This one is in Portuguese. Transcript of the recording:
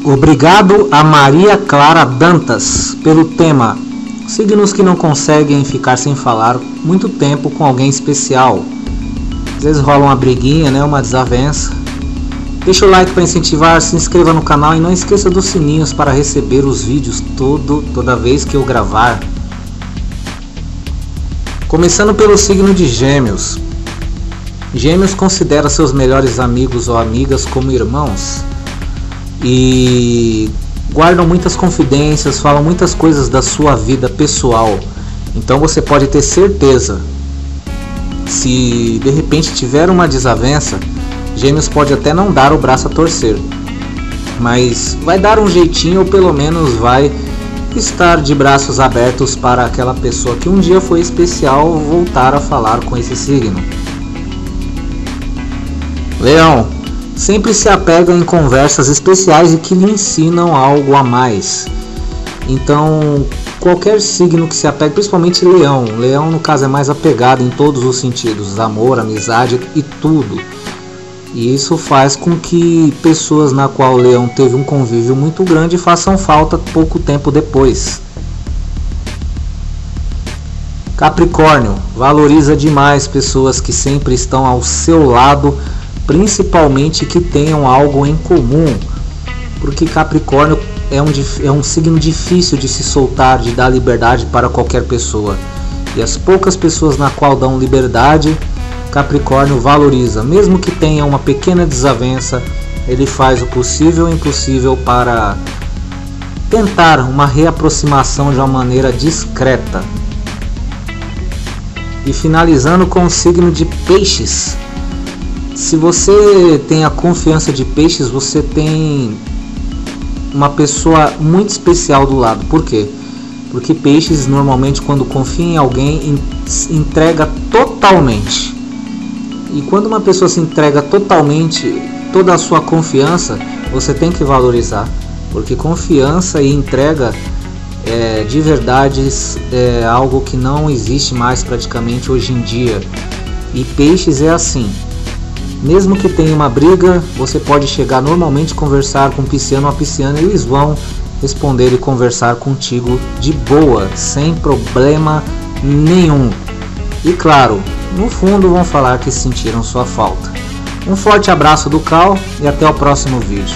Obrigado a Maria Clara Dantas pelo tema signos que não conseguem ficar sem falar muito tempo com alguém especial. Às vezes rola uma briguinha, né? Uma desavença. Deixa o like para incentivar, se inscreva no canal e não esqueça dos sininhos para receber os vídeos toda vez que eu gravar. Começando pelo signo de Gêmeos. Gêmeos considera seus melhores amigos ou amigas como irmãos e guardam muitas confidências, falam muitas coisas da sua vida pessoal. Então você pode ter certeza, se de repente tiver uma desavença, Gêmeos pode até não dar o braço a torcer, mas vai dar um jeitinho, ou pelo menos vai estar de braços abertos para aquela pessoa que um dia foi especial voltar a falar com esse signo. Leão, sempre se apega em conversas especiais e que lhe ensinam algo a mais. Então, qualquer signo que se apegue, principalmente Leão. Leão, no caso, é mais apegado em todos os sentidos, amor, amizade e tudo. E isso faz com que pessoas na qual o Leão teve um convívio muito grande façam falta pouco tempo depois. Capricórnio, valoriza demais pessoas que sempre estão ao seu lado, principalmente que tenham algo em comum, porque Capricórnio é um signo difícil de se soltar, de dar liberdade para qualquer pessoa, e as poucas pessoas na qual dão liberdade, Capricórnio valoriza. Mesmo que tenha uma pequena desavença, ele faz o possível e o impossível para tentar uma reaproximação de uma maneira discreta. E finalizando com o signo de Peixes. Se você tem a confiança de Peixes, você tem uma pessoa muito especial do lado. Por quê? Porque Peixes normalmente, quando confia em alguém, entrega totalmente. E quando uma pessoa se entrega totalmente, toda a sua confiança, você tem que valorizar. Porque confiança e entrega de verdade é algo que não existe mais praticamente hoje em dia. E Peixes é assim. Mesmo que tenha uma briga, você pode chegar normalmente, conversar com um pisciano ou uma pisciana, e eles vão responder e conversar contigo de boa, sem problema nenhum. E claro, no fundo vão falar que sentiram sua falta. Um forte abraço do Cal e até o próximo vídeo.